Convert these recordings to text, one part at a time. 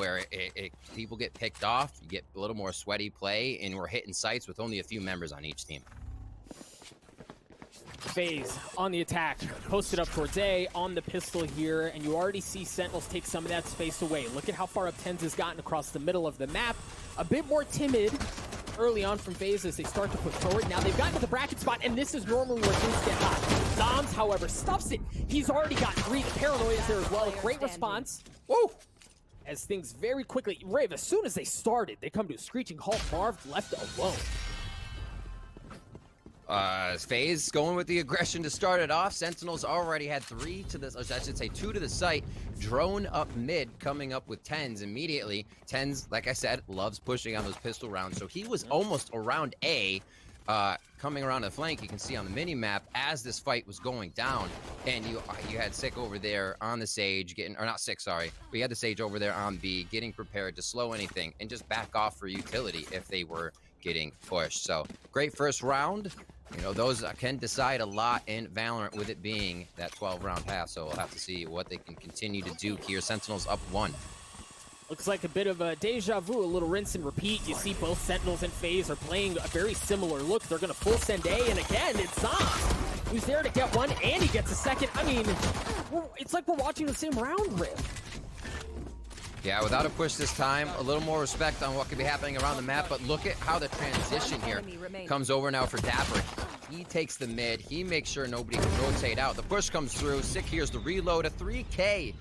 where people get picked off, you get a little more sweaty play, and we're hitting sites with only a few members on each team. FaZe on the attack, posted up towards A, on the pistol here, and you already see Sentinels take some of that space away. Look at how far up TenZ has gotten across the middle of the map. A bit more timid early on from FaZe as they start to push forward. Now they've gotten to the bracket spot, and this is normally where things get hot. Zoms, however, stuffs it. He's already got 3. The paranoia is there as well. A great response. Woo! As things very quickly, Rave, as soon as they started, they come to a screeching halt. Marv left alone. FaZe going with the aggression to start it off. Sentinels already had 3 to this, or I should say 2 to the site. Drone up mid, coming up with TenZ immediately. TenZ, like I said, loves pushing on those pistol rounds, so he was almost around A, coming around the flank. You can see on the mini map as this fight was going down, and you had Sick over there on the Sage getting, or not Sick, sorry, but you had the Sage over there on B, getting prepared to slow anything and just back off for utility if they were getting pushed. So great first round. You know, those can decide a lot in Valorant with it being that 12-round half, so we'll have to see what they can continue to do here. Sentinels up 1. Looks like a bit of a deja vu, a little rinse and repeat. You see both Sentinels and FaZe are playing a very similar look. They're going to full send A, and again, it's Zoms who's there to get 1, and he gets a 2nd. I mean, it's like we're watching the same round rip. Yeah, without a push this time, a little more respect on what could be happening around the map, but look at how the transition here comes over now for Dapper. He takes the mid, he makes sure nobody can rotate out. The push comes through, Sick here's the reload, a 3K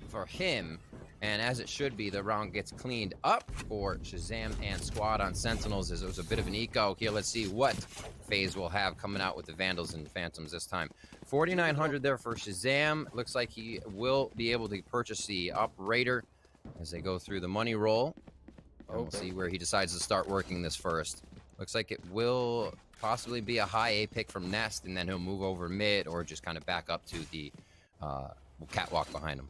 for him. And as it should be, the round gets cleaned up for Shazam and Squad on Sentinels, as it was a bit of an eco. Here, let's see what FaZe will have coming out with the Vandals and Phantoms this time. 4,900 there for Shazam. Looks like he will be able to purchase the Operator as they go through the money roll. And we'll see where he decides to start working this first. Looks like it will possibly be a high A pick from Nest, and then he'll move over mid or just kind of back up to the catwalk behind him.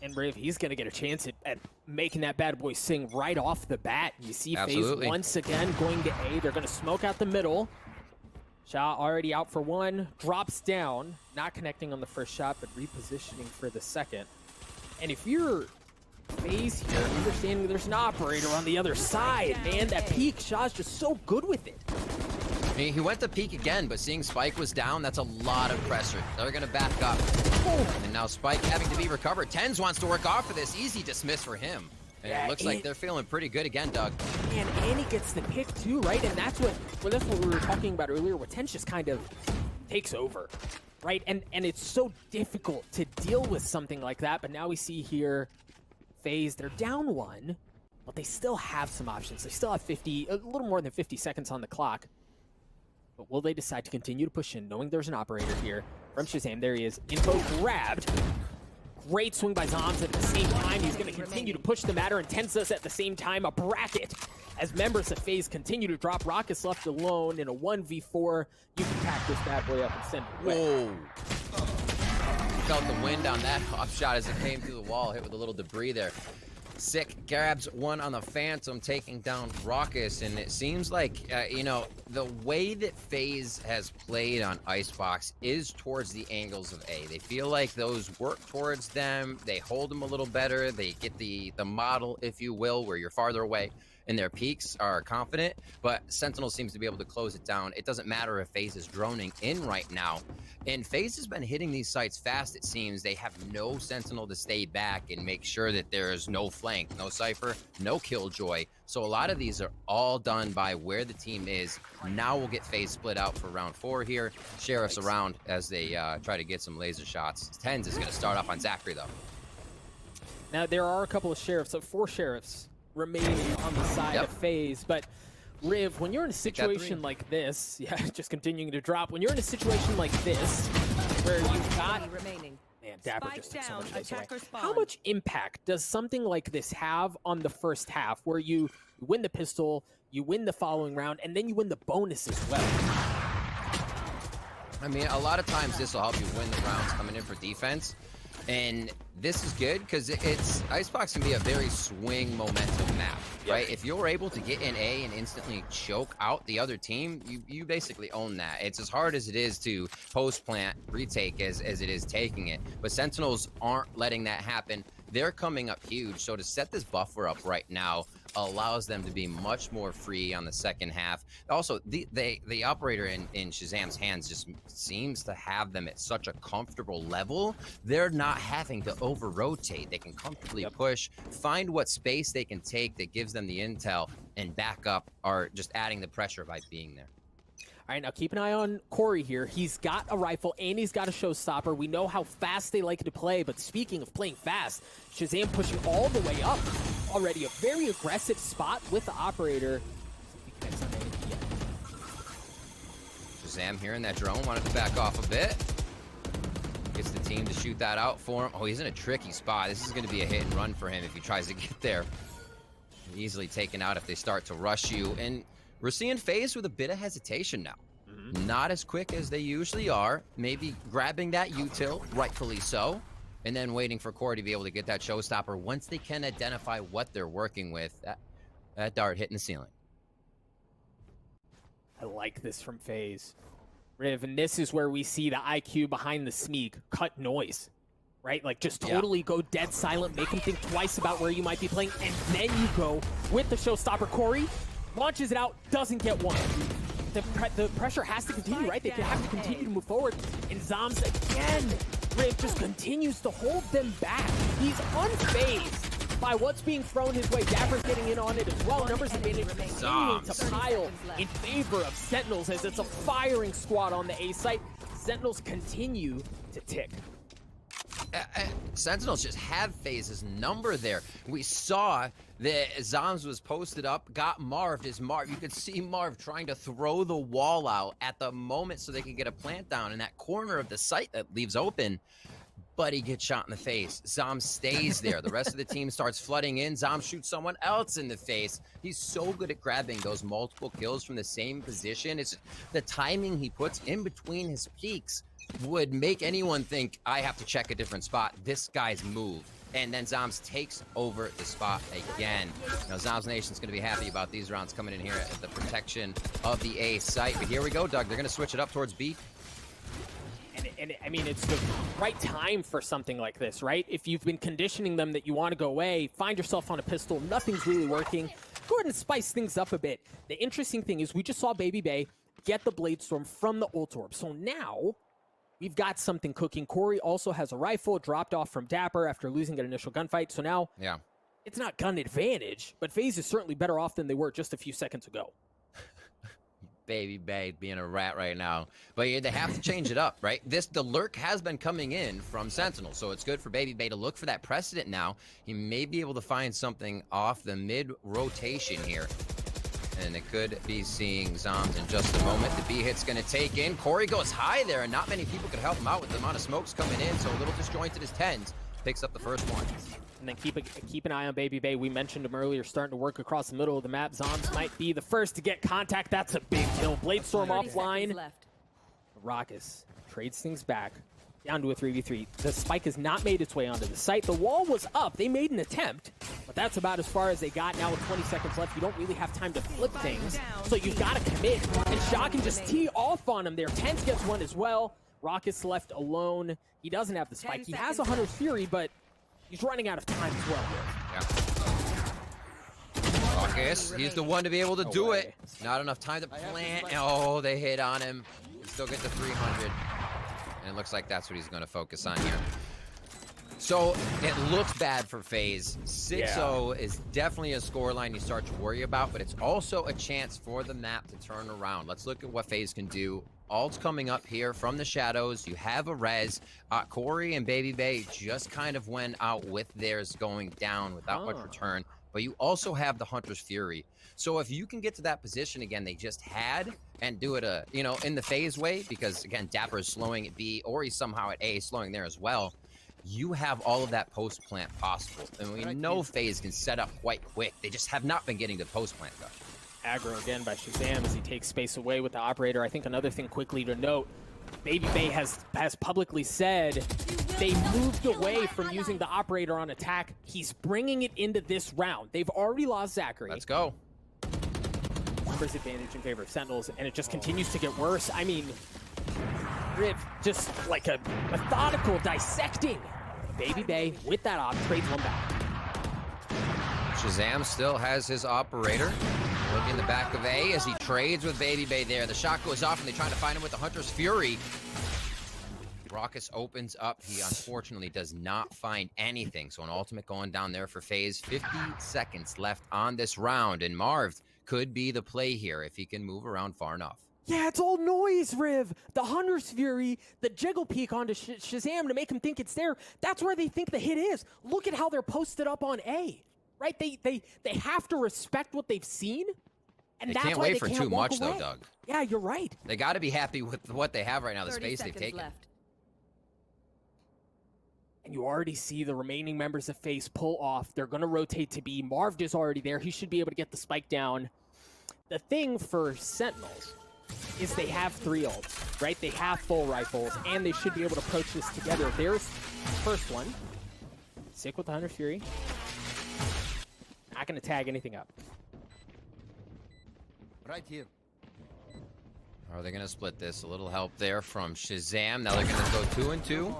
And Rave, he's going to get a chance at making that bad boy sing right off the bat. You see FaZe once again going to A. They're going to smoke out the middle. Shot already out for 1. Drops down. Not connecting on the first shot, but repositioning for the second. And if you're FaZe here, understanding there's an operator on the other side, man, that peek shot's just so good with it. He went to peek again, but seeing Spike was down, that's a lot of pressure. They're going to back up. And now Spike having to be recovered. TenZ wants to work off for this. Easy dismiss for him. And yeah, it looks like they're feeling pretty good again, Doug. And he gets the pick too, right? And that's what we were talking about earlier, where TenZ just kind of takes over, right? And it's so difficult to deal with something like that. But now we see here FaZe, they're down 1, but they still have some options. They still have a little more than 50 seconds on the clock. But will they decide to continue to push in, knowing there's an operator here from Shazam? There he is. Info grabbed. Great swing by Zoms. At the same time, he's going to continue to push the matter, and TenZ does at the same time a bracket. As members of FaZe continue to drop, Rocket's left alone in a 1v4. You can pack this bad boy up and send it away. Whoa. Felt the wind on that hop shot as it came through the wall, hit with a little debris there. Sick grabs 1 on the Phantom, taking down Raucus, and it seems like, you know, the way that FaZe has played on Icebox is towards the angles of A. They feel like those work towards them, they hold them a little better, they get the model, if you will, where you're farther away, and their peaks are confident, but Sentinel seems to be able to close it down. It doesn't matter if FaZe is droning in right now, and FaZe has been hitting these sites fast, it seems. They have no Sentinel to stay back and make sure that there is no flank, no Cypher, no Killjoy. So a lot of these are all done by where the team is. Now we'll get FaZe split out for round 4 here. Sheriff's around as they try to get some laser shots. TenZ is going to start off on Zachary, though. Now, there are a couple of Sheriffs, so 4 Sheriffs remaining on the side of FaZe, but Riv, when you're in a situation like this, just continuing to drop, when you're in a situation like this, where you've got, man, Dapper just took so much space away. How much impact does something like this have on the first half, where you win the pistol, you win the following round, and then you win the bonus as well? I mean, a lot of times this will help you win the rounds coming in for defense. And this is good because it's Icebox can be a very swing momentum map, right? If you're able to get in A and instantly choke out the other team, you basically own that. It's as hard as it is to post plant retake as it is taking it. But Sentinels aren't letting that happen. they're coming up huge. So to set this buffer up right now allows them to be much more free on the second half. Also, the operator in Shazam's hands just seems to have them at such a comfortable level. They're not having to over-rotate. They can comfortably push, find what space they can take that gives them the intel, and back up, or just adding the pressure by being there. All right, now keep an eye on Corey here. He's got a rifle and he's got a showstopper. We know how fast they like to play, but speaking of playing fast, Shazam pushing all the way up. Already a very aggressive spot with the operator. Shazam here in that drone, wanted to back off a bit. Gets the team to shoot that out for him. Oh, he's in a tricky spot. This is going to be a hit and run for him if he tries to get there. Easily taken out if they start to rush you. And we're seeing FaZe with a bit of hesitation now. Not as quick as they usually are. Maybe grabbing that util, rightfully so, and then waiting for Corey to be able to get that showstopper once they can identify what they're working with. That dart hitting the ceiling. I like this from FaZe. Riv, and this is where we see the IQ behind the Smeeg cut noise. Right? Like, just totally go dead silent, make them think twice about where you might be playing, and then you go with the showstopper. Corey launches it out, doesn't get one. The pressure has to continue, right? They have to continue to move forward. And Zoms again, Riv just continues to hold them back. He's unfazed by what's being thrown his way. Dapper's getting in on it as well. Numbers advantage continuing to pile in favor of Sentinels as it's a firing squad on the A site. Sentinels continue to tick. Sentinels just have FaZe's number there. We saw that Zoms was posted up, got Marved as Marv. You could see Marv trying to throw the wall out at the moment so they could get a plant down in that corner of the site that leaves open. But he gets shot in the face. Zoms stays there. The rest of the team starts flooding in. Zoms shoots someone else in the face. He's so good at grabbing those multiple kills from the same position. It's the timing he puts in between his peaks would make anyone think, I have to check a different spot. This guy's moved. And then Zoms takes over the spot again. Now, Zoms Nation's going to be happy about these rounds coming in here at the protection of the A site. But here we go, Doug. They're going to switch it up towards B. And I mean, it's the right time for something like this, right? If you've been conditioning them that you want to go away, find yourself on a pistol, nothing's really working, go ahead and spice things up a bit. The interesting thing is we just saw Baby Bay get the Bladestorm from the ult orb. So now we've got something cooking. Corey also has a rifle dropped off from Dapper after losing an initial gunfight. So now it's not gun advantage, but FaZe is certainly better off than they were just a few seconds ago. Baby Bay being a rat right now. But yeah, they have to change it up, right? The lurk has been coming in from Sentinel, so it's good for Baby Bay to look for that precedent now. He may be able to find something off the mid-rotation here. And it could be seeing Zoms in just a moment. The B hit's going to take in. Corey goes high there, and not many people could help him out with the amount of smokes coming in, so a little disjointed as tens. Picks up the first one. And then keep an eye on Baby Bay. We mentioned him earlier, starting to work across the middle of the map. Zoms might be the first to get contact. That's a big kill. Bladestorm offline. Raucous trades things back. Down to a 3v3. The spike has not made its way onto the site. The wall was up. They made an attempt, but that's about as far as they got. Now with 20 seconds left, you don't really have time to flip things, so you've got to commit. And Shaw can just tee off on him there. Tense gets one as well. Raucous left alone. He doesn't have the spike. He has a Hunter's Fury, but he's running out of time as well. Yeah. Raucous, he's the one to be able to do it. Not enough time to plant. Oh, they hit on him. He still gets the 300. And it looks like that's what he's going to focus on here. So it looks bad for FaZe. 6-0 is definitely a scoreline you start to worry about, but it's also a chance for the map to turn around. Let's look at what FaZe can do. Ult's coming up here from the shadows. You have a res. Corey and Baby Bay just kind of went out with theirs going down without much return. But you also have the Hunter's Fury. So if you can get to that position again they just had and do it, in the FaZe way, because again, Dapper is slowing at B, or he's somehow at A slowing there as well, you have all of that post-plant possible. And we know FaZe can set up quite quick. They just have not been getting to post-plant though. Aggro again by Shazam as he takes space away with the operator. I think another thing quickly to note, Baby Bay has publicly said they moved away from using the operator on attack. He's bringing it into this round. They've already lost Zachary. Let's go. Numbers advantage in favor of Sentinels, and it just continues to get worse. I mean, Riv just like a methodical dissecting Baby Bay, with that op, trades one back. Shazam still has his operator. Looking in the back of A as he trades with Baby Bay there. The shot goes off and they're trying to find him with the Hunter's Fury. Raucus opens up. He unfortunately does not find anything. So an ultimate going down there for FaZe. 50 seconds left on this round. And Marv could be the play here if he can move around far enough. Yeah, it's all noise, Riv. The Hunter's Fury, the jiggle peek onto Shazam to make him think it's there. That's where they think the hit is. Look at how they're posted up on A. Right? They have to respect what they've seen. And they that's can't why wait they for can't too walk much, away. though, Doug. Yeah, you're right. They got to be happy with what they have right now, the space they've taken. Left. And you already see the remaining members of FaZe pull off. They're going to rotate to B. Marv is already there. He should be able to get the spike down. The thing for Sentinels is they have 3 ults, right? They have full rifles, and they should be able to approach this together. There's the first one. Sick with the Hunter Fury. Not going to tag anything up. Right here. Are they going to split this? A little help there from Shazam. Now they're going to go 2 and 2.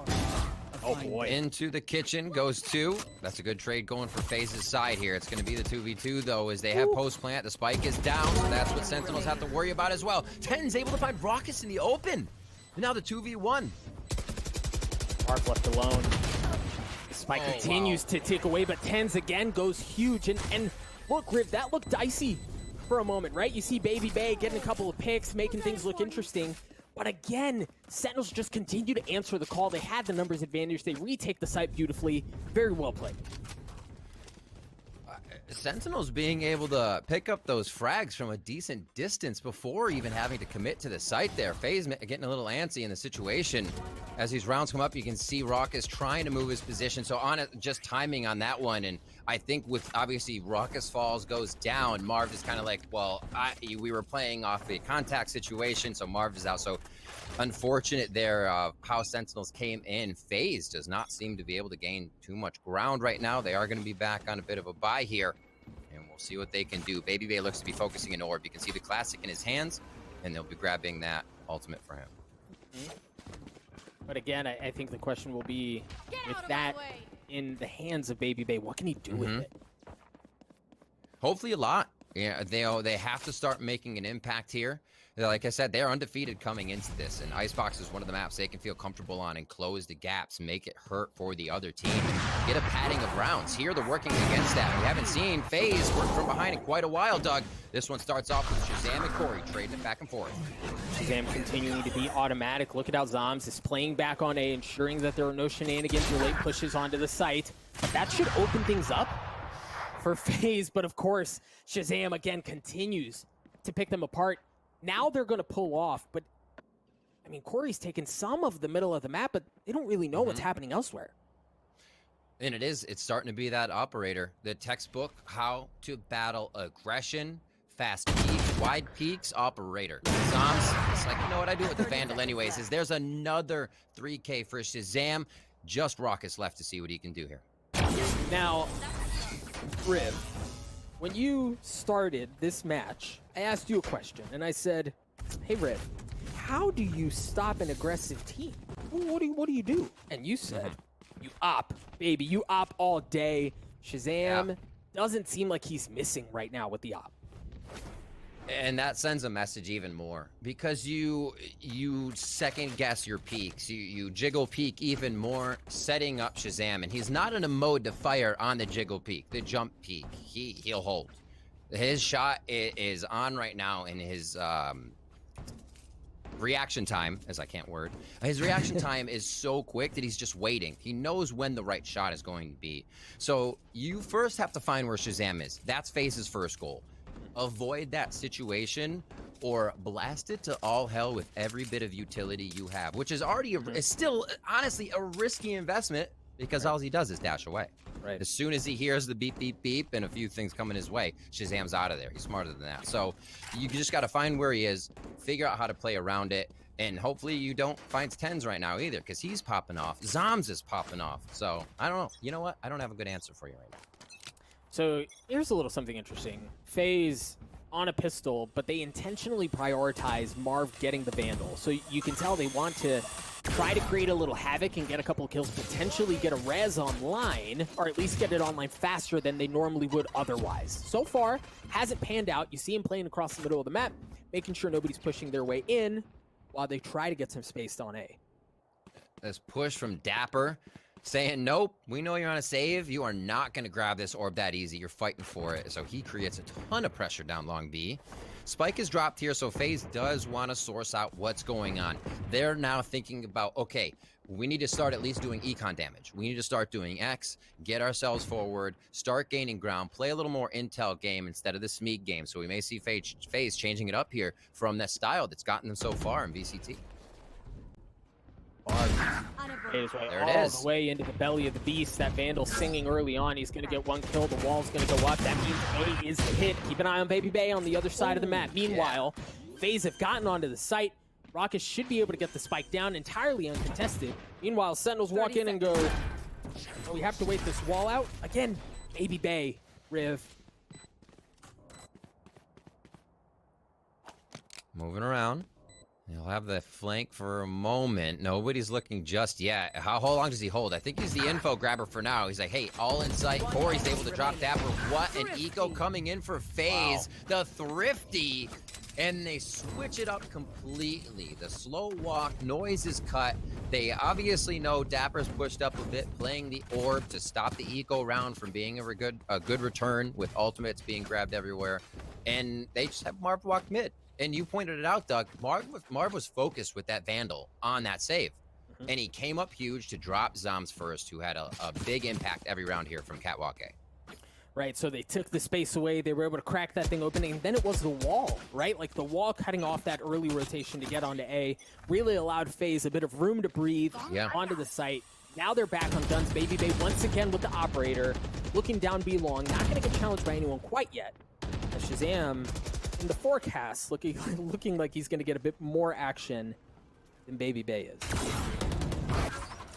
Oh, boy. Into the kitchen goes 2. That's a good trade going for FaZe's side here. It's going to be the 2v2, though, as they have post-plant. The spike is down, so that's what Sentinels have to worry about as well. Ten's able to find Raucus in the open. And now the 2v1. Marv left alone. The spike continues to tick away, but Tens again goes huge. And look, Riv, that looked dicey for a moment, right? You see Baby Bay getting a couple of picks, making things look interesting. But again, Sentinels just continue to answer the call. They had the numbers advantage. They retake the site beautifully. Very well played. Sentinels being able to pick up those frags from a decent distance before even having to commit to the site there. FaZe getting a little antsy in the situation. As these rounds come up, you can see Raucus trying to move his position. So on it, just timing on that one. And I think with obviously Raucus falls, goes down, Marv is kind of like, well, we were playing off a contact situation, so Marv is out. So unfortunate there how Sentinels came in. FaZe does not seem to be able to gain too much ground right now. They are going to be back on a bit of a bye here, and we'll see what they can do. Baby Bay looks to be focusing in orb. You can see the classic in his hands, and they'll be grabbing that ultimate for him. But again, I think the question will be, with that in the hands of Baby Bay, what can he do with it? Hopefully a lot. Yeah, they have to start making an impact here. Like I said, they're undefeated coming into this, and Icebox is one of the maps they can feel comfortable on and close the gaps, make it hurt for the other team, and get a padding of rounds. Here they're working against that. We haven't seen FaZe work from behind in quite a while, Doug. This one starts off with Shazam and Corey trading it back and forth. Shazam continuing to be automatic. Look at how Zoms is playing back on A, ensuring that there are no shenanigans or late pushes onto the site. But that should open things up for FaZe, but of course, Shazam again continues to pick them apart. Now they're going to pull off, but I mean, Corey's taken some of the middle of the map, but they don't really know what's happening elsewhere. And it's starting to be that operator, the textbook, how to battle aggression, fast peaks, wide peaks, operator. Zoms, it's like, you know what I do with the Vandal anyways, is there's another 3K for Shazam. Just Raucus left to see what he can do here. Now, Riv, when you started this match, I asked you a question, and I said, hey, Riv, how do you stop an aggressive team? What do you do? And you said, you op, baby. You op all day. Shazam doesn't seem like he's missing right now with the op. And that sends a message even more, because you second guess your peaks. You jiggle peek even more, setting up Shazam, and he's not in a mode to fire on the jiggle peek, the jump peek. He'll hold. His shot is on right now, and his reaction time, as I can't word, his reaction time is so quick that he's just waiting. He knows when the right shot is going to be. So you first have to find where Shazam is. That's FaZe's first goal. Avoid that situation or blast it to all hell with every bit of utility you have, which is already is still honestly a risky investment, because all he does is dash away. Right. As soon as he hears the beep, beep, beep, and a few things coming his way, Shazam's out of there. He's smarter than that. So you just got to find where he is, figure out how to play around it, and hopefully you don't find Tens right now either, because he's popping off. Zoms is popping off. So I don't know. You know what? I don't have a good answer for you right now. So here's a little something interesting. FaZe on a pistol, but they intentionally prioritize Marv getting the Vandal. So you can tell they want to try to create a little havoc and get a couple of kills, potentially get a res online, or at least get it online faster than they normally would otherwise. So far, hasn't panned out. You see him playing across the middle of the map, making sure nobody's pushing their way in while they try to get some space on A. This push from Dapper, saying, nope, we know you're on a save. You are not going to grab this orb that easy. You're fighting for it. So he creates a ton of pressure down long B. Spike is dropped here, so FaZe does want to source out what's going on. They're now thinking about, okay, we need to start at least doing econ damage. We need to start doing X, get ourselves forward, start gaining ground, play a little more intel game instead of the Smeeg game. So we may see FaZe changing it up here from that style that's gotten them so far in VCT. There it is. All the way into the belly of the beast. That Vandal singing early on. He's going to get one kill. The wall's going to go up. That means A is hit. Keep an eye on Baby Bay on the other side of the map. Meanwhile, FaZe have gotten onto the site. Rockets should be able to get the spike down entirely uncontested. Meanwhile, Sentinels walk in and go, oh, we have to wait this wall out. Again, Baby Bay, Riv. Moving around. He'll have the flank for a moment. Nobody's looking just yet. How long does he hold? I think he's the info grabber for now. He's like, hey, all in sight. Corey's able to drop Dapper. What an eco coming in for FaZe. Wow. The Thrifty. And they switch it up completely. The slow walk, noise is cut. They obviously know Dapper's pushed up a bit, playing the orb to stop the eco round from being a good return with ultimates being grabbed everywhere. And they just have Marv walk mid. And you pointed it out, Doug. Marv was focused with that Vandal on that save. And he came up huge to drop Zoms first, who had a big impact every round here from Catwalk A. Right, so they took the space away. They were able to crack that thing open. And then it was the wall, right? Like the wall cutting off that early rotation to get onto A really allowed FaZe a bit of room to breathe onto the site. Now they're back on guns. Baby Bay once again with the operator. Looking down B long. Not going to get challenged by anyone quite yet. Shazam in the forecast looking like he's going to get a bit more action than Baby Bay is.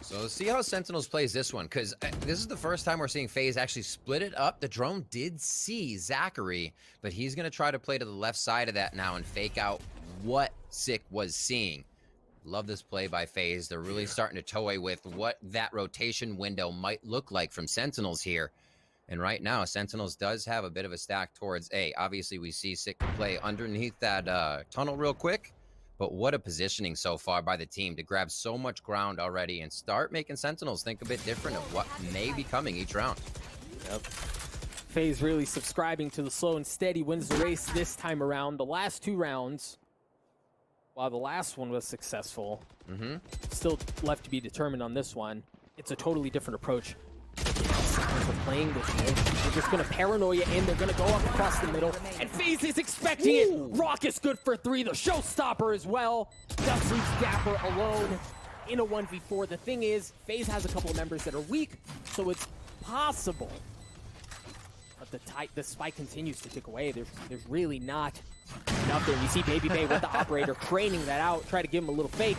So let's see how Sentinels plays this one, because this is the first time we're seeing FaZe actually split it up. The drone did see Zachary, but he's going to try to play to the left side of that now and fake out what Sick was seeing. Love this play by FaZe. They're really starting to toy with what that rotation window might look like from Sentinels here. And right now, Sentinels does have a bit of a stack towards A. Obviously, we see Sick play underneath that tunnel real quick. But what a positioning so far by the team to grab so much ground already and start making Sentinels think a bit different of what may be coming each round. Yep. FaZe really subscribing to the slow and steady wins the race this time around. The last two rounds, while the last one was successful, still left to be determined on this one. It's a totally different approach. We're playing this game. They're just going to paranoia in. They're going to go up across the middle. And FaZe is expecting it. Rock is good for 3. The showstopper as well. Just leaves Dapper alone in a 1v4. The thing is, FaZe has a couple of members that are weak, so it's possible. But the spike continues to tick away. There's really not nothing. You see Baby Bay with the operator training that out. Try to give him a little fake.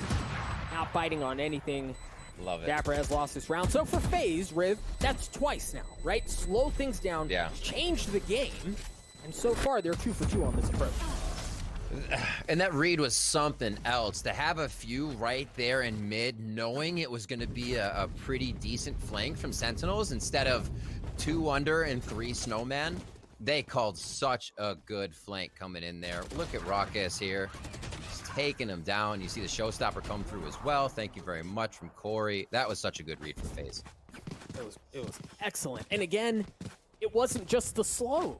Not biting on anything. Love it. Dapper has lost this round. So for FaZe, Riv, that's twice now, right? Slow things down, change the game, and so far they're 2 for 2 on this approach. And that read was something else. To have a few right there in mid, knowing it was going to be a pretty decent flank from Sentinels instead of 2 under and 3 snowman. They called such a good flank coming in there. Look at Raucus here. Taking him down. You see the showstopper come through as well. Thank you very much from Corey. That was such a good read from FaZe. It was excellent. And again, it wasn't just the slow,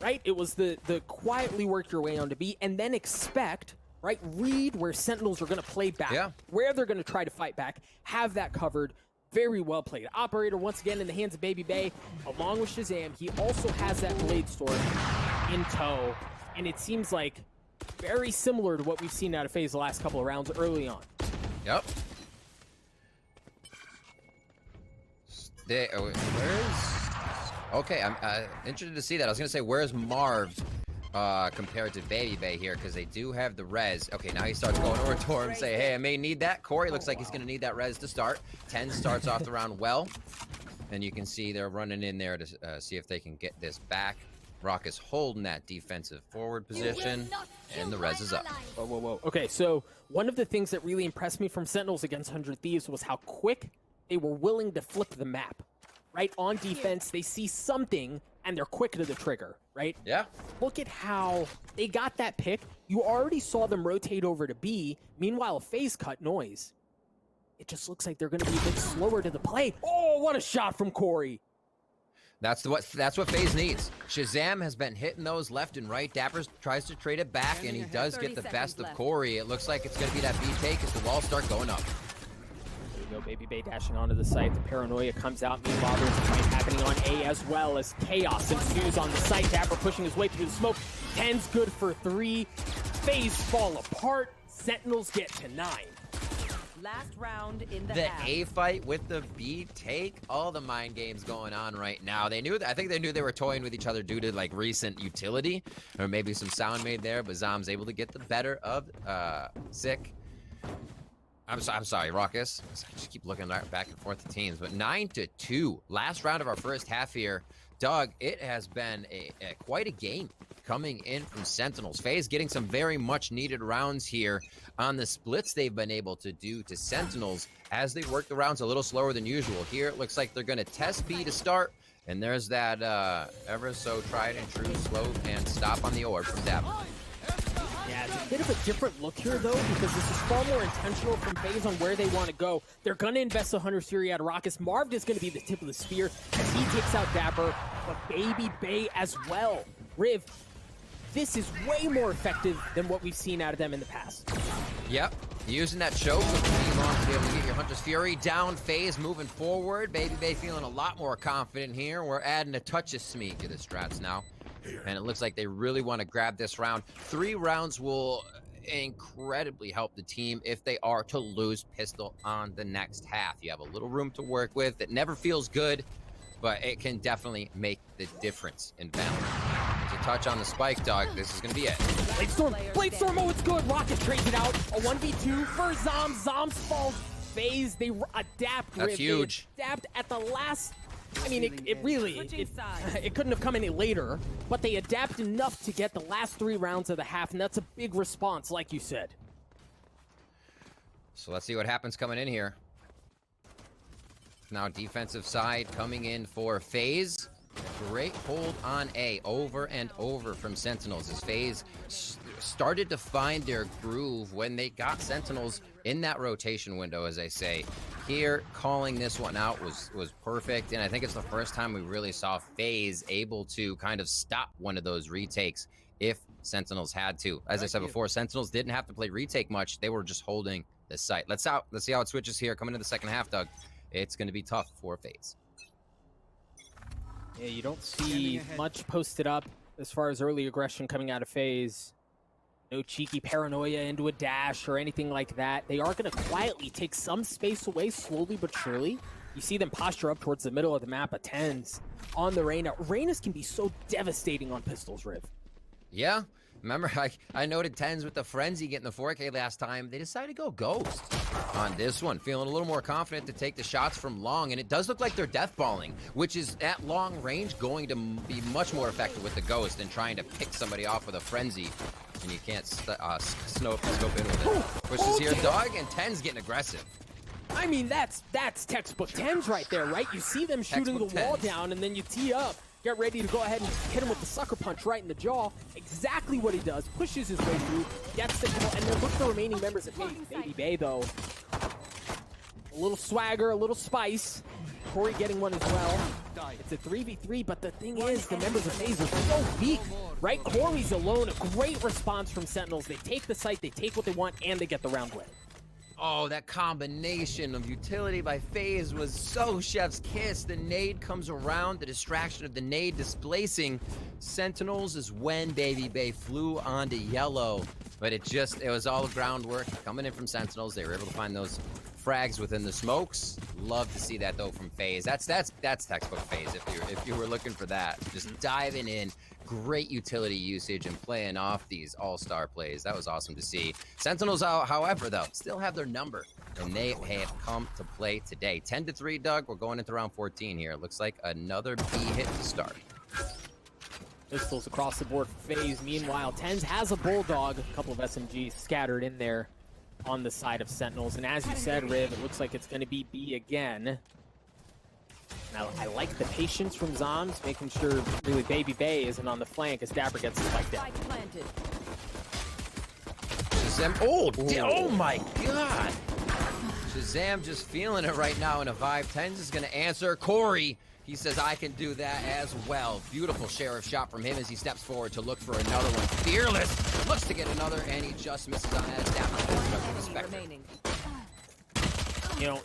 right? It was the quietly work your way onto B and then expect, right? Read where Sentinels are going to play back, where they're going to try to fight back, have that covered. Very well played. Operator once again in the hands of Baby Bay, along with Shazam. He also has that Blade Storm in tow, and it seems like very similar to what we've seen out of FaZe the last couple of rounds early on. Yep. Okay, I'm interested to see that. I was going to say, where's Marv compared to Baby Bay here? Because they do have the res. Okay, now he starts going over to him, say, hey, I may need that. Corey looks like he's going to need that res to start. 10 starts off the round well. And you can see they're running in there to see if they can get this back. Rock is holding that defensive forward position, and the res is up. Whoa, whoa, whoa. Okay, so one of the things that really impressed me from Sentinels against 100 Thieves was how quick they were willing to flip the map. Right? On defense, they see something, and they're quick to the trigger, right? Yeah. Look at how they got that pick. You already saw them rotate over to B. Meanwhile, FaZe cut noise. It just looks like they're going to be a bit slower to the play. Oh, what a shot from Corey. That's what FaZe needs. Shazam has been hitting those left and right. Dapper tries to trade it back, and he does get the best of Corey. It looks like it's going to be that B take as the walls start going up. There you go, Baby Bay dashing onto the site. The paranoia comes out. Meanwhile, there's a fight happening on A as well as chaos ensues on the site. Dapper pushing his way through the smoke. 10's good for 3. FaZe fall apart. Sentinels get to 9. Last round in the half. A fight with the B take, all the mind games going on right now. I think they knew they were toying with each other due to like recent utility, or maybe some sound made there, but Zom's able to get the better of Sick. I'm sorry, Raucous. I just keep looking back and forth to teams, but 9-2. Last round of our first half here. Doug, it has been quite a game coming in from Sentinels. FaZe getting some very much needed rounds here on the splits they've been able to do to Sentinels as they work the rounds a little slower than usual. Here it looks like they're going to test B to start, and there's that ever so tried and true slow and stop on the orb from Dapper. Yeah, it's a bit of a different look here, though, because this is far more intentional from FaZe on where they want to go. They're going to invest 100 Fury out of Raucous. Marv is going to be the tip of the spear as he takes out Dapper, but Baby Bay as well. Riv, this is way more effective than what we've seen out of them in the past. Yep, using that choke with the to be able to get your Hunter's Fury down. FaZe moving forward. Baby Bay feeling a lot more confident here. We're adding a touch of Smeek to the strats now. And it looks like they really want to grab this round. 3 rounds will incredibly help the team if they are to lose pistol on the next half. You have a little room to work with. It never feels good, but it can definitely make the difference in VALORANT. To touch on the spike, Dog, this is going to be it. Bladestorm, oh, it's good. Rocket trades it out. A 1v2 for Zom. Zom's falls. FaZe, they adapt. That's Riv. huge. They adapt at the last... I mean, it really, it couldn't have come any later, but they adapt enough to get the last 3 rounds of the half, and that's a big response, like you said. So let's see what happens coming in here. Now defensive side coming in for FaZe. Great hold on A over and over from Sentinels as FaZe started to find their groove when they got Sentinels in that rotation window, as I say. Here, calling this one out was perfect, and I think it's the first time we really saw FaZe able to kind of stop one of those retakes if Sentinels had to. As I said before, Sentinels didn't have to play retake much. They were just holding the site. Let's see how it switches here coming into the second half, Doug. It's going to be tough for FaZe. Yeah, you don't see much posted up as far as early aggression coming out of FaZe. No cheeky paranoia into a dash or anything like that. They are going to quietly take some space away, slowly but surely. You see them posture up towards the middle of the map at 10s on the Reyna. Reynas can be so devastating on pistols, Riv. Yeah. Remember, I noted 10s with the Frenzy getting the 4K last time. They decided to go Ghost on this one. Feeling a little more confident to take the shots from long. And it does look like they're deathballing, which is at long range going to be much more effective with the Ghost than trying to pick somebody off with a Frenzy. And you can't scope in with it. Pushes here, Dog, and 10's getting aggressive. I mean, that's textbook 10s right there, right? You see them shooting Textbook the wall 10s. down, and then you tee up. Get ready to go ahead and hit him with the sucker punch right in the jaw. Exactly what he does. Pushes his way through, gets the kill, and then look at the remaining members of FaZe. Baby Bay, though. A little swagger, a little spice. Corey getting one as well. It's a 3v3, but the thing is, the members of FaZe are so weak, right? Corey's alone, a great response from Sentinels. They take the site, they take what they want, and they get the round win. Oh, that combination of utility by FaZe was so chef's kiss. The nade comes around, the distraction of the nade displacing Sentinels is when Baby Bay flew onto yellow. But it was all groundwork coming in from Sentinels. They were able to find those frags within the smokes. Love to see that though from FaZe. That's textbook FaZe if you were looking for that. Just diving in. Great utility usage and playing off these all-star plays. That was awesome to see. Sentinels, however, though, still have their number, and they have come to play today. 10-3, Doug. We're going into round 14 here. Looks like another B hit to start. Pistols across the board for FaZe. Meanwhile, Tens has a Bulldog, a couple of SMGs scattered in there on the side of Sentinels. And as you said, Riv, it looks like it's going to be B again. Now, I like the patience from Zoms, making sure really Baby Bay isn't on the flank as Dapper gets the spike down. Shazam, oh my god! Shazam just feeling it right now in a vibe. Tens is going to answer. Corey, he says, I can do that as well. Beautiful sheriff shot from him as he steps forward to look for another one. Fearless looks to get another, and he just misses on that. Dapper. You know,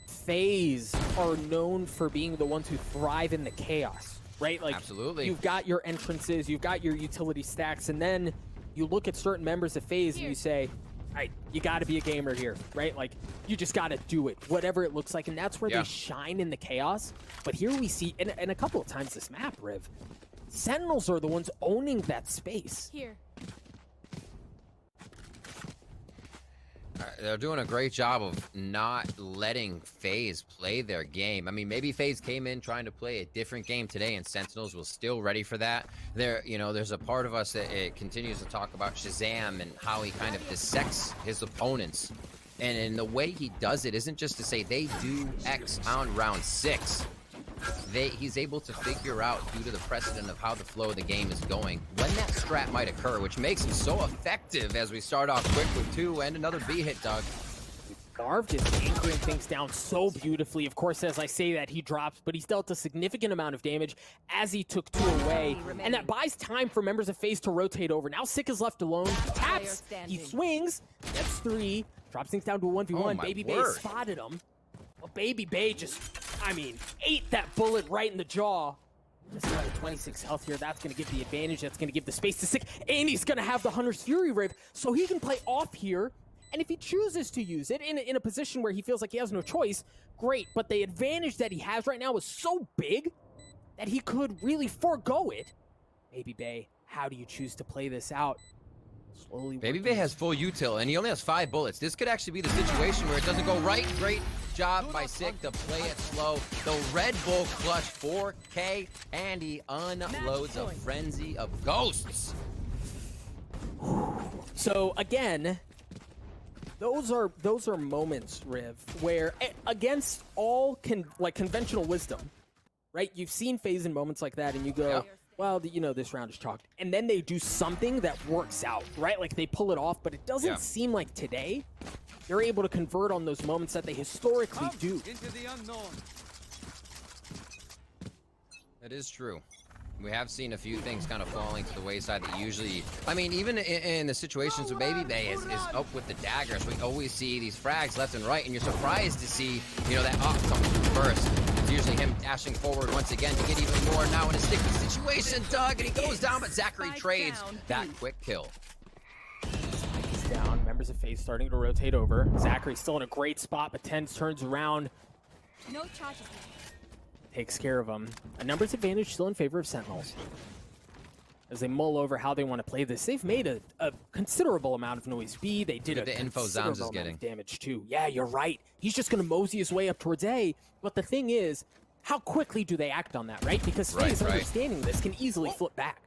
FaZe are known for being the ones who thrive in the chaos, right? Like, absolutely. You've got your entrances, you've got your utility stacks, and then you look at certain members of FaZe and you say, all right, you got to be a gamer here, right? Like, you just got to do it, whatever it looks like, and that's where they shine in the chaos. But here we see, and a couple of times this map, Riv, Sentinels are the ones owning that space. Here. They're doing a great job of not letting FaZe play their game. I mean, maybe FaZe came in trying to play a different game today, and Sentinels was still ready for that. There's a part of us that it continues to talk about Shazam and how he kind of dissects his opponents. And in the way he does it isn't just to say they do X on round 6. He's able to figure out, due to the precedent of how the flow of the game is going, when that strat might occur, which makes him so effective as we start off quick with 2 and another B hit, Doug. Garv just anchoring things down so beautifully. Of course, as I say that, he drops, but he's dealt a significant amount of damage as he took 2 away. And that buys time for members of FaZe to rotate over. Now Sick is left alone. He taps, he swings, gets 3, drops things down to a 1v1. Baby Bay spotted him. Well, Baby Bay just, ate that bullet right in the jaw. Just another 26 health here. That's going to give the advantage. That's going to give the space to Sick. And he's going to have the Hunter's Fury Rave, so he can play off here. And if he chooses to use it in a position where he feels like he has no choice, great. But the advantage that he has right now is so big that he could really forego it. Baby Bay, how do you choose to play this out? Slowly. Baby Bay has full util, and he only has 5 bullets. This could actually be the situation where it doesn't go right. Great job by Sick to play it slow. The Red Bull clutch 4K, and he unloads a frenzy of ghosts. So again, those are moments, Riv, where against all conventional wisdom, right? You've seen FaZe in moments like that, and you go, well, this round is chalked. And then they do something that works out, right? Like they pull it off, but it doesn't seem like today they're able to convert on those moments that they historically do. Into the unknown. That is true. We have seen a few things kind of falling to the wayside that usually, even in the situations where Baby Bay is up with the daggers, we always see these frags left and right, and you're surprised to see, that op come through first. It's usually him dashing forward once again to get even more now in a sticky situation, Doug, and he goes down, but Zachary trades that quick kill. He's down. Members of FaZe starting to rotate over. Zachary's still in a great spot, but Tens turns around. No charges. Takes care of him. A numbers advantage still in favor of Sentinels. As they mull over how they want to play this, they've made a considerable amount of noise B. They did the info Zoms is getting damage too. Yeah, you're right. He's just going to mosey his way up towards A. But the thing is, how quickly do they act on that, right? Because FaZe understanding this can easily flip back.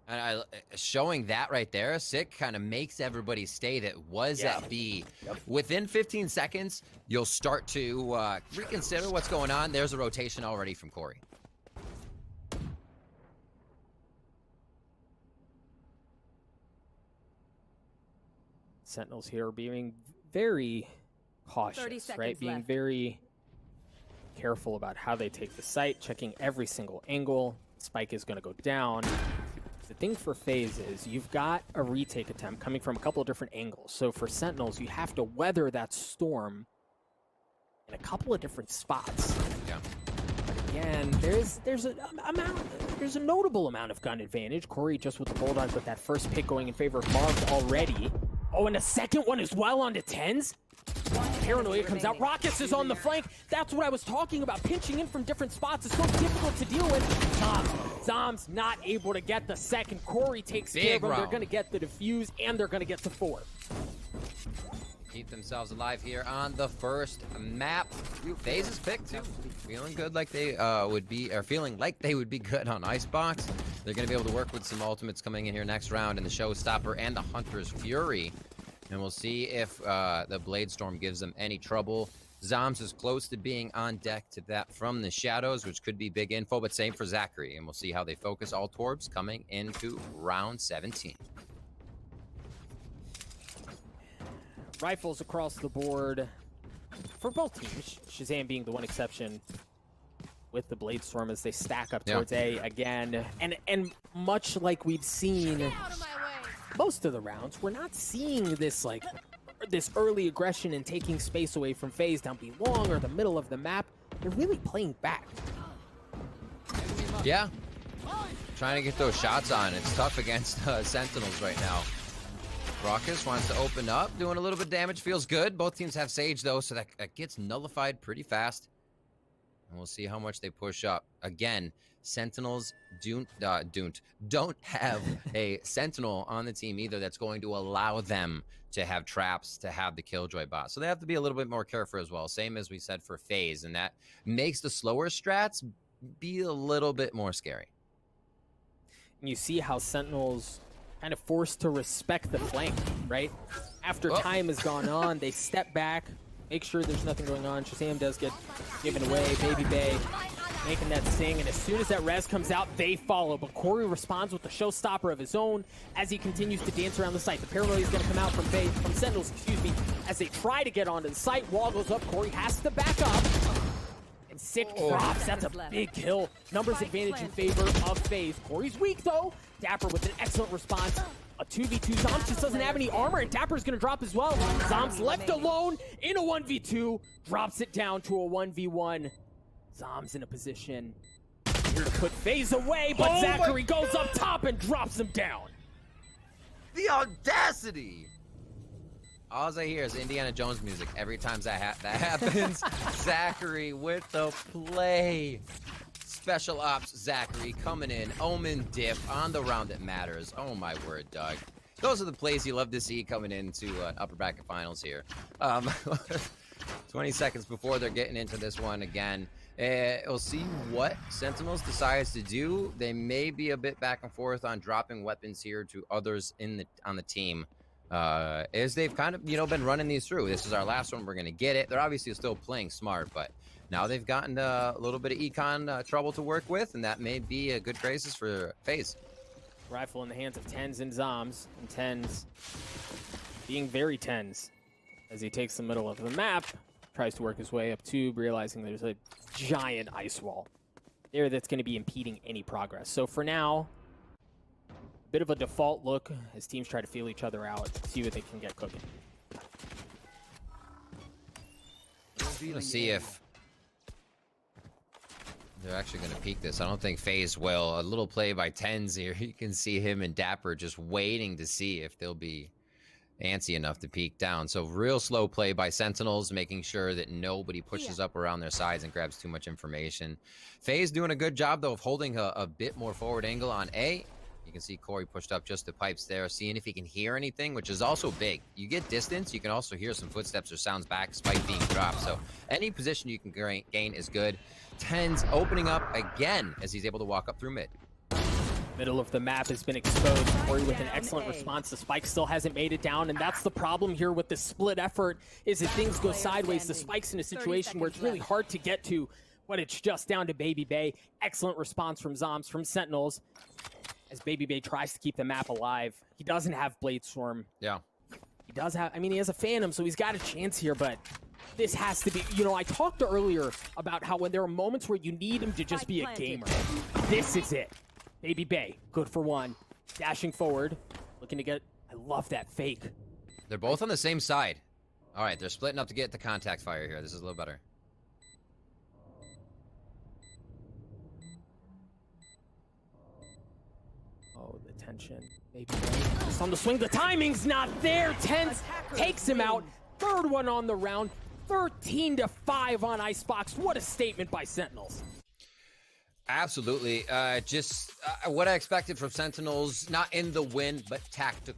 And showing that right there, Sick kind of makes everybody stay that was at B. Within 15 seconds, you'll start to reconsider what's going on. There's a rotation already from Corey. Sentinels here being very cautious, right? Being very careful about how they take the site, checking every single angle. Spike is going to go down. The thing for FaZe is you've got a retake attempt coming from a couple of different angles. So for Sentinels, you have to weather that storm in a couple of different spots. Yeah. But again, there's a notable amount of gun advantage. Corey just with the Bulldog with that first pick going in favor of Marv already. Oh, and a second one as well onto Tens. Paranoia comes out. Rockets is on the flank. That's what I was talking about. Pinching in from different spots is so difficult to deal with. Zoms not able to get the second. Corey takes care of them. They're going to get the defuse, and they're going to get to 4. keep themselves alive here on the first map. FaZe's pick too. Feeling good like they would be, or feeling like they would be good on Icebox. They're going to be able to work with some ultimates coming in here next round, and the Showstopper and the Hunter's Fury. And we'll see if the Blade Storm gives them any trouble. Zoms is close to being on deck to that from the shadows, which could be big info, but same for Zachary. And we'll see how they focus all Torbs coming into round 17. Rifles across the board for both teams, Shazam being the one exception with the Blade Storm as they stack up towards A again. And much like we've seen most of the rounds, we're not seeing this like this early aggression and taking space away from FaZe down B long or the middle of the map. They're really playing back. Yeah. Trying to get those shots on. It's tough against Sentinels right now. Raucous wants to open up, doing a little bit of damage, feels good. Both teams have Sage though, so that gets nullified pretty fast. And we'll see how much they push up. Again, Sentinels don't have a Sentinel on the team either that's going to allow them to have traps, to have the Killjoy bot. So they have to be a little bit more careful as well, same as we said for FaZe, and that makes the slower strats be a little bit more scary. And you see how Sentinels kind of forced to respect the flank, right? After time has gone on, they step back, make sure there's nothing going on. Shazam does get given away. Baby Bay making that sting, and as soon as that res comes out, they follow. But Corey responds with the showstopper of his own as he continues to dance around the site. The paranoia is going to come out from Sentinels, as they try to get onto the site. Wall goes up. Corey has to back up. And Sick drops. That's a big kill. Numbers advantage in favor of FaZe. Corey's weak, though. Dapper with an excellent response. A 2v2. Zoms just doesn't have any armor, and Dapper's going to drop as well. Zoms left alone in a 1v2. Drops it down to a 1v1. Zoms in a position here to put FaZe away, but Zachary goes up top and drops him down. The audacity! All I hear is Indiana Jones music every time that happens. Zachary with the play. Special Ops Zachary coming in. Omen diff on the round that matters. Oh my word, Doug. Those are the plays you love to see coming into upper bracket finals here. 20 seconds before they're getting into this one again. We'll see what Sentinels decides to do. They may be a bit back and forth on dropping weapons here to others on the team. As they've kind of, been running these through. This is our last one. We're going to get it. They're obviously still playing smart, but now they've gotten a little bit of econ trouble to work with, and that may be a good crisis for FaZe. Rifle in the hands of Tens and Zoms, and Tens being very Tens as he takes the middle of the map, tries to work his way up tube, realizing there's a giant ice wall there that's going to be impeding any progress. So for now, a bit of a default look as teams try to feel each other out, see what they can get cooking. Let's see if they're actually going to peek this. I don't think FaZe will. A little play by Tens here. You can see him and Dapper just waiting to see if they'll be antsy enough to peek down. So real slow play by Sentinels, making sure that nobody pushes up around their sides and grabs too much information. FaZe doing a good job, though, of holding a bit more forward angle on A. You can see Corey pushed up just the pipes there, seeing if he can hear anything, which is also big. You get distance, you can also hear some footsteps or sounds back, spike being dropped. So any position you can gain is good. Tens opening up again as he's able to walk up through mid. Middle of the map has been exposed. Corey with an excellent response. The Spike still hasn't made it down, and that's the problem here with the split effort, is if things go sideways, the Spike's in a situation where it's really hard to get to, but it's just down to Baby Bay. Excellent response from Zoms, from Sentinels, as Baby Bay tries to keep the map alive. He doesn't have Blade Storm. Yeah. He does have, he has a Phantom, so he's got a chance here, but this has to be, I talked earlier about how when there are moments where you need him to just be a gamer. This is it. Baby Bay, good for one. Dashing forward, looking to get, I love that fake. They're both on the same side. All right, they're splitting up to get the contact fire here. This is a little better. Oh, the tension. Baby Bay just on the swing. The timing's not there. Tens takes him out. Third one on the round. 13-5 on Icebox. What a statement by Sentinels. Absolutely. Just what I expected from Sentinels, not in the win, but tactical